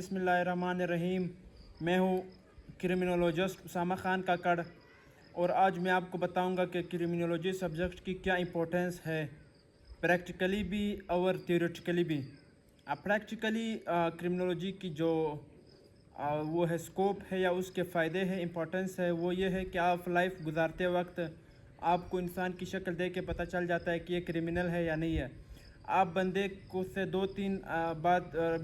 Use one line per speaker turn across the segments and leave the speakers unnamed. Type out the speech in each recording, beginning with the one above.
बिस्मिल्लाहिर्रहमानिर्रहीम। मैं हूँ क्रिमिनोलॉजिस्ट उसामा ख़ान काकड़ और आज मैं आपको बताऊंगा कि क्रिमिनोलॉजी सब्जेक्ट की क्या इंपॉर्टेंस है, प्रैक्टिकली भी और थियोरेटिकली भी। प्रैक्टिकली क्रिमिनोलॉजी की जो वो है स्कोप है या उसके फ़ायदे हैं, इंपॉर्टेंस है, वो ये है कि आप लाइफ गुजारते वक्त आपको इंसान की शक्ल देख के पता चल जाता है कि ये क्रिमिनल है या नहीं है। आप बंदे को से 2-3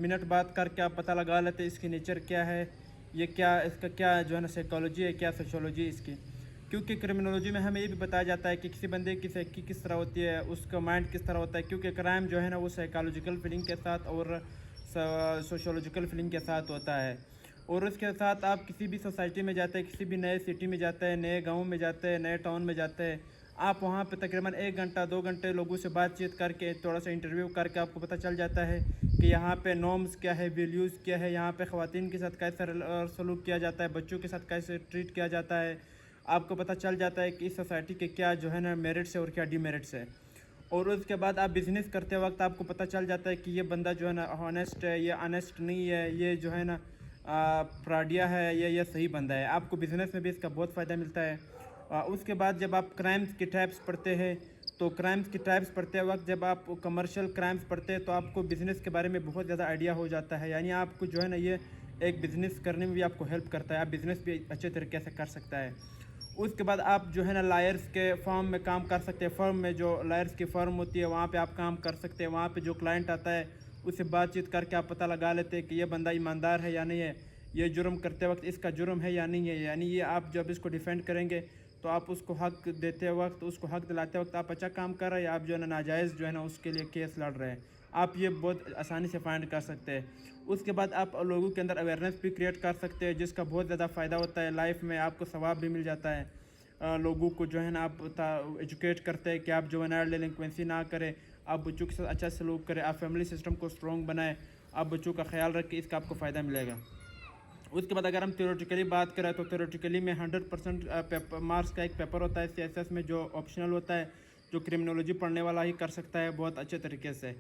मिनट बात करके आप पता लगा लेते हैं इसकी नेचर क्या है, ये क्या इसका क्या जो है ना साइकोलॉजी है, क्या सोशियोलॉजी इसकी। क्योंकि क्रिमिनोलॉजी में हमें ये भी बताया जाता है कि किसी बंदे की साइकी किस तरह होती है, उसका माइंड किस तरह होता है। क्योंकि क्राइम जो है ना वो साइकोलॉजिकल फीलिंग के साथ और सोशियोलॉजिकल फीलिंग के साथ होता है। और उसके साथ आप किसी भी सोसाइटी में जाते हैं, किसी भी नए सिटी में जाते हैं, नए गांव में जाते हैं, नए टाउन में जाते हैं, आप वहाँ पे तकरीबन 1 घंटा 2 घंटे लोगों से बातचीत करके थोड़ा सा इंटरव्यू करके आपको पता चल जाता है कि यहाँ पे नॉर्म्स क्या है, वैल्यूज़ क्या है, यहाँ पे ख़वातीन के साथ कैसे सलूक किया जाता है, बच्चों के साथ कैसे ट्रीट किया जाता है। आपको पता चल जाता है कि इस सोसाइटी के क्या जो है ना मेरिट्स है और क्या डिमेरिट्स है। और उसके बाद आप बिज़नेस करते वक्त आपको पता चल जाता है कि ये बंदा जो है ना हॉनेस्ट है, ये ऑनेस्ट नहीं है, ये जो है ना फ्रॉडिया है, ये सही बंदा है। आपको बिज़नेस में भी इसका बहुत फ़ायदा मिलता है। उसके बाद जब आप क्राइम्स की टाइप्स पढ़ते हैं तो क्राइम्स की टाइप्स पढ़ते वक्त जब आप कमर्शियल क्राइम्स पढ़ते हैं तो आपको बिज़नेस के बारे में बहुत ज़्यादा आइडिया हो जाता है। यानी आपको जो है ना ये एक बिज़नेस करने में भी आपको हेल्प करता है, आप बिज़नेस भी अच्छे तरीके से कर सकता है। उसके बाद आप जो है ना लायर्स के फर्म में काम कर सकते हैं। फर्म में जो लायर्स की फर्म होती है वहाँ पे आप काम कर सकते हैं। वहाँ पे जो क्लाइंट आता है उससे बातचीत करके आप पता लगा लेते हैं कि ये बंदा ईमानदार है या नहीं है, ये जुर्म करते वक्त इसका जुर्म है या नहीं है। यानी ये आप जब इसको डिफेंड करेंगे तो आप उसको हक देते वक्त, उसको हक दिलाते वक्त आप अच्छा काम कर रहे हैं, आप जो है ना नाजायज़ जो है ना उसके लिए केस लड़ रहे हैं, आप ये बहुत आसानी से फाइंड कर सकते हैं। उसके बाद आप लोगों के अंदर अवेयरनेस भी क्रिएट कर सकते हैं जिसका बहुत ज़्यादा फ़ायदा होता है। लाइफ में आपको सवाब भी मिल जाता है। लोगों को जो है ना आप एजुकेट करते हैं कि आप जो है ना डेलिंक्वेंसी ना करें, आप बच्चों के साथ अच्छा सलूक करें, आप फैमिली सिस्टम को स्ट्रॉन्ग बनाएं, आप बच्चों का ख्याल रखें, इसका आपको फ़ायदा मिलेगा। उसके बाद अगर हम थ्योरेटिकली बात करें तो थ्योरेटिकली में 100% मार्क्स का एक पेपर होता है सीएसएस में जो ऑप्शनल होता है, जो क्रिमिनोलॉजी पढ़ने वाला ही कर सकता है बहुत अच्छे तरीके से।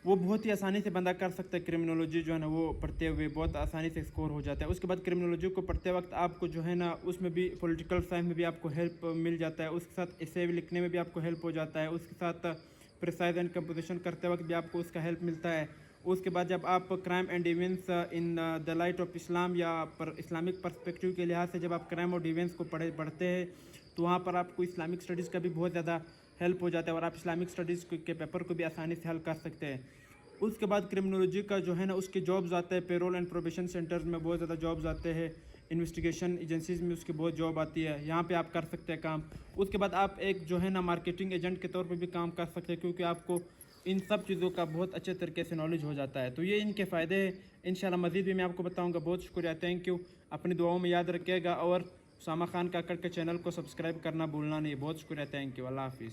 वो बहुत ही आसानी से बंदा कर सकता है क्रिमिनोलॉजी जो है ना वो पढ़ते हुए बहुत आसानी से स्कोर हो जाता है। उसके बाद क्रिमिनोलॉजी को पढ़ते वक्त आपको जो है ना उसमें भी पॉलिटिकल साइंस में भी आपको हेल्प मिल जाता है, उसके साथ एसे लिखने में भी आपको हेल्प हो जाता है, उसके साथ प्रिसाइज एंड कंपोजिशन करते वक्त भी आपको उसका हेल्प मिलता है। उसके बाद जब आप crime and events in the light of Islam या इस्लामिक पर्सपेक्टिव के लिहाज से जब आप क्राइम और इवेंट्स को पढ़ते हैं तो वहाँ पर आपको इस्लामिक स्टडीज़ का भी बहुत ज़्यादा हेल्प हो जाता है और आप इस्लामिक स्टडीज़ के पेपर को भी आसानी से हल कर सकते हैं। उसके बाद क्रिमिनोलॉजी का जो है ना उसके जॉब्स आते हैं, पेरोल एंड प्रोबेशन सेंटर्स में बहुत ज़्यादा जॉब्स आते हैं, इन्वेस्टिगेशन एजेंसीज़ में उसकी बहुत जॉब आती है, यहाँ पे आप कर सकते हैं काम। उसके बाद आप एक जो है ना मार्केटिंग एजेंट के तौर पे भी काम कर सकते हैं क्योंकि आपको इन सब चीज़ों का बहुत अच्छे तरीके से नॉलेज हो जाता है। तो ये इनके फ़ायदे हैं। इंशाल्लाह मज़ीद भी मैं आपको बताऊँगा। बहुत शुक्रिया, थैंक यू। अपनी दुआओं में याद रखिएगा और उसामा ख़ान काकड़ के चैनल को सब्सक्राइब करना भूलना नहीं। बहुत शुक्रिया, थैंक यू। अल्लाह हाफिज़।